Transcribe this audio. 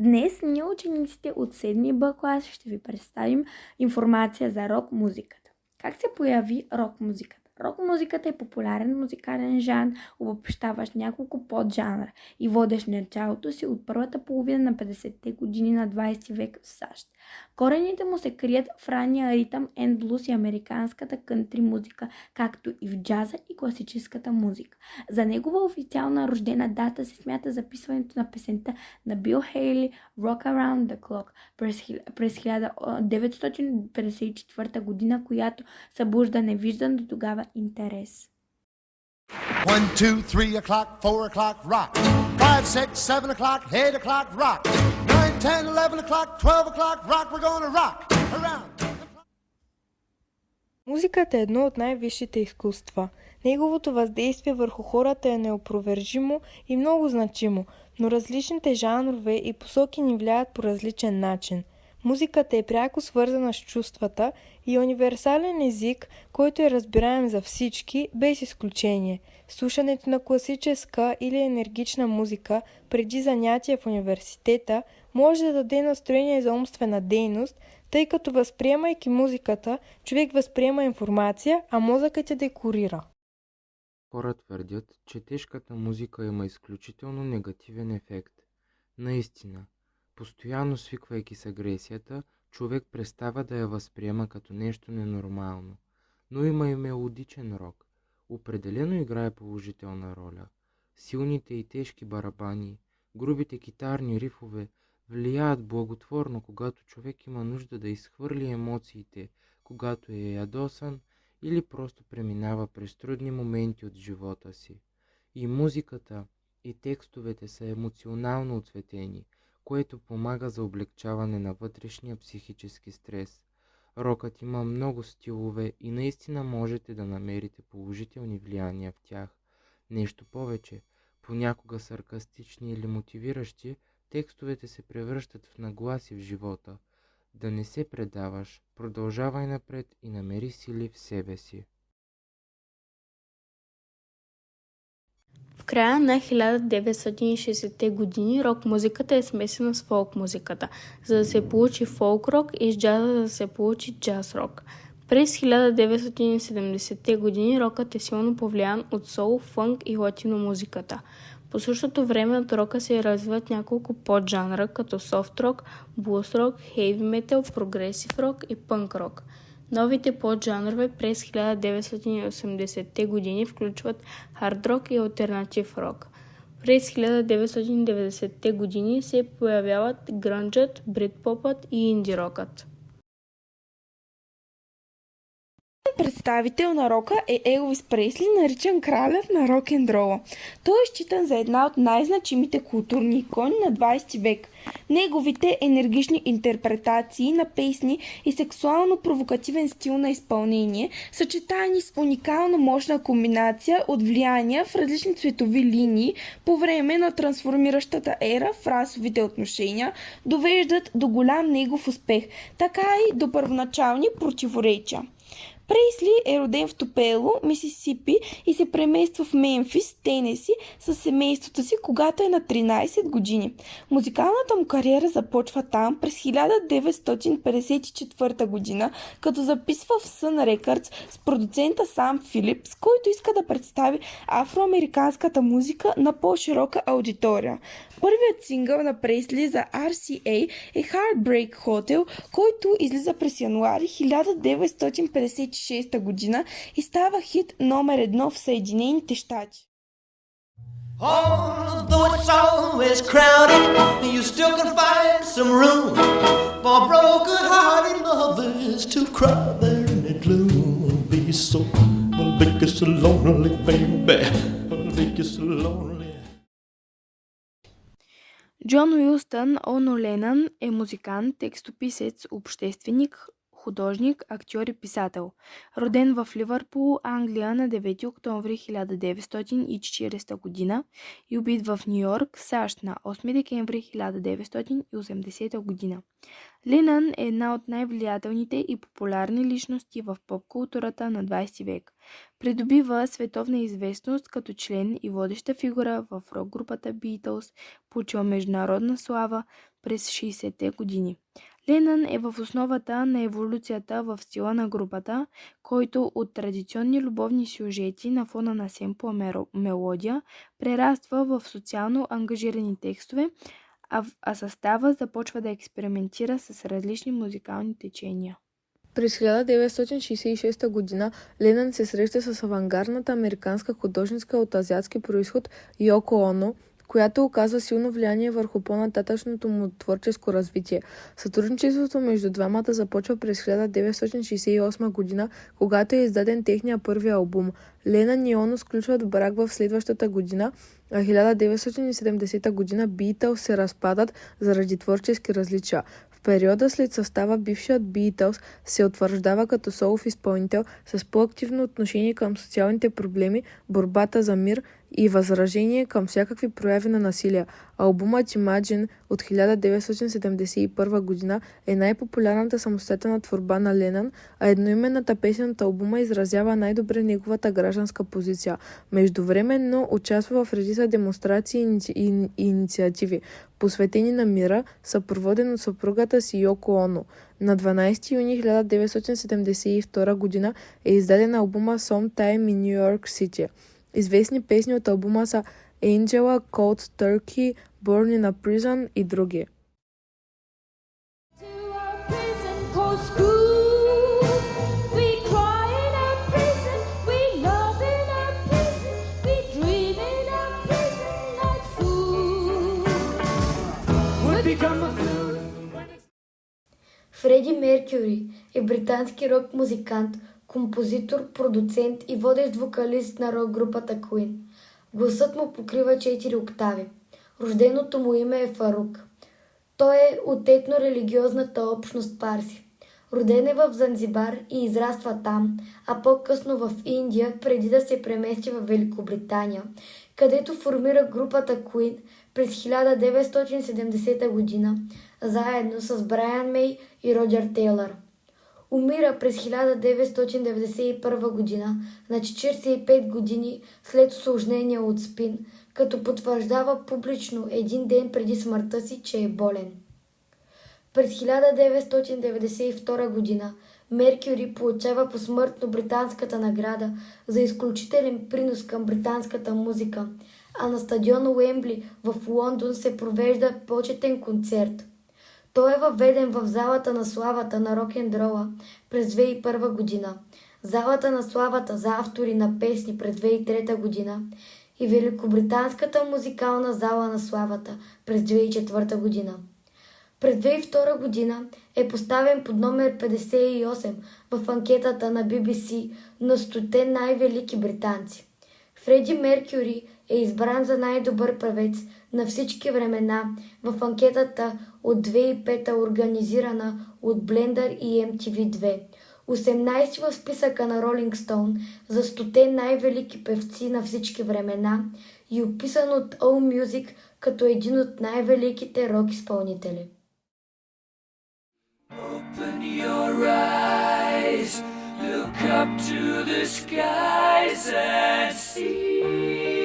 Днес ние, учениците от 7 Б клас, ще ви представим информация за рок музиката. Как се появи рок музиката? Рок музиката е популярен музикален жанр, обобщаващ няколко поджанра и водещ началото си от първата половина на 50-те години на 20 век в САЩ. Корените му се крият в ранния ритъм енд блуз и американската кънтри музика, както и в джаза и класическата музика. За негова официална рождена дата се смята записването на песента на Бил Хейли "Rock Around the Clock" през 1954 година, която събужда невиждан до тогава интерес. 1, 2, 3 o'clock, 4 o'clock, rock. 5, 6, 7 o'clock, 8 o'clock, rock. 9, 10, 11 o'clock, 12 o'clock, rock. We're gonna rock around. Музиката е едно от най-висшите изкуства. Неговото въздействие върху хората е неопровержимо и много значимо, но различните жанрове и посоки ни влияят по различен начин. Музиката е пряко свързана с чувствата и е универсален език, който е разбираем за всички, без изключение. Слушането на класическа или енергична музика преди занятия в университета може да даде настроение за умствена дейност, тъй като възприемайки музиката, човек възприема информация, а мозъкът я декорира. Хора твърдят, че тежката музика има изключително негативен ефект. Наистина, постоянно свиквайки с агресията, човек престава да я възприема като нещо ненормално. Но има и мелодичен рок. Определено играе положителна роля. Силните и тежки барабани, грубите китарни рифове влияят благотворно, когато човек има нужда да изхвърли емоциите, когато е ядосан или просто преминава през трудни моменти от живота си. И музиката, и текстовете са емоционално оцветени, което помага за облегчаване на вътрешния психически стрес. Рокът има много стилове и наистина можете да намерите положителни влияния в тях. Нещо повече, понякога саркастични или мотивиращи, текстовете се превръщат в нагласи в живота. Да не се предаваш, продължавай напред и намери сили в себе си. В края на 1960-те години рок-музиката е смесена с фолк-музиката, за да се получи фолк-рок и с джаза, за да се получи джаз-рок. През 1970-те години рокът е силно повлиян от соул, фънк и латино музиката. По същото време от рока се развиват няколко поджанра, като софт рок, блус рок, хейви метал, прогресив рок и пънк рок. Новите поджанрове през 1980-те години включват хард рок и алтернатив рок. През 1990-те години се появяват грънджът, бритпопът и инди рокът. Представител на рока е Елвис Пресли, наричан кралят на рок-н-рола. Той е считан за една от най-значимите културни икони на 20 век. Неговите енергични интерпретации на песни и сексуално-провокативен стил на изпълнение, съчетани с уникална мощна комбинация от влияния в различни цветови линии по време на трансформиращата ера в расовите отношения, довеждат до голям негов успех, така и до първоначални противоречия. Пресли е роден в Тупело, Мисисипи и се премества в Мемфис, Тенеси със семейството си, когато е на 13 години. Музикалната му кариера започва там през 1954 година, като записва в Sun Records с продуцента Сам Филипс, който иска да представи афроамериканската музика на по-широка аудитория. Първият сингъл на Пресли за RCA е Heartbreak Hotel, който излиза през януари 1956 година и става хит номер 1 в Съединените щати. Although it's always crowded, you still can find some room for broken-hearted lovers to cry there in the gloom. Be so, make you so lonely, baby, make you so lonely. Джон Уилстън Оно Ленън е музикант, текстописец, общественик, художник, актьор и писател. Роден в Ливърпул, Англия на 9 октомври 1940 година и убит в Ню Йорк, САЩ на 8 декември 1980 година. Ленън е една от най-влиятелните и популярни личности в поп-културата на 20 век. Придобива световна известност като член и водеща фигура в рок-групата Beatles, получила международна слава през 60-те години. Ленън е в основата на еволюцията в стила на групата, който от традиционни любовни сюжети на фона на семпла мелодия прераства в социално ангажирани текстове, а състава започва да експериментира с различни музикални течения. През 1966 година Ленън се среща с авангардната американска художничка от азиатски произход Йоко Оно, която оказва силно влияние върху по-нататъчното му творческо развитие. Сътрудничеството между двамата започва през 1968 година, когато е издаден техния първи албум. Ленън и Оно сключват брак в следващата година, а 1970 година Битълс се разпадат заради творчески различия. В периода след състава бившият Битълс се утвърждава като солов изпълнител с по-активно отношение към социалните проблеми, борбата за мир и възражение към всякакви прояви на насилие. Албумът Imagine от 1971 година е най-популярната самостоятелна творба на Ленън, а едноименната песен от албума изразява най-добре неговата гражданска позиция. Междувременно участва в редица демонстрации и инициативи, посветени на мира, съпроводен от съпругата си Йоко Оно. На 12 юни 1972 година е издаден албума Sometime in New York City. Известни песни от албума са Angela, Cold Turkey, Born in a Prison и други. Фреди Меркюри е британски рок музикант, композитор, продуцент и водещ вокалист на рок групата Queen. Гласът му покрива 4 октави. Рожденото му име е Фарук. Той е от етно-религиозната общност Парси. Роден е в Занзибар и израства там, а по-късно в Индия, преди да се премести в Великобритания, където формира групата Queen през 1970 година, заедно с Брайан Мей и Роджер Тейлър. Умира през 1991 година на 45 години след усложнение от СПИН, като потвърждава публично един ден преди смъртта си, че е болен. През 1992 година Меркюри получава посмъртно британската награда за изключителен принос към британската музика, а на стадион Уембли в Лондон се провежда почетен концерт. Той е въведен в залата на славата на рок-н-рола през 2001 година, залата на славата за автори на песни през 2003 година и Великобританската музикална зала на славата през 2004 година. През 2002 година е поставен под номер 58 в анкетата на BBC на 100 най-велики британци. Фреди Меркюри е избран за най-добър певец на всички времена в анкетата от 2005 организирана от Blender и MTV2. 18 в списъка на Rolling Stone за 100 най-велики певци на всички времена и описан от AllMusic като един от най-великите рок изпълнители. Open your eyes, look up to the skies and see.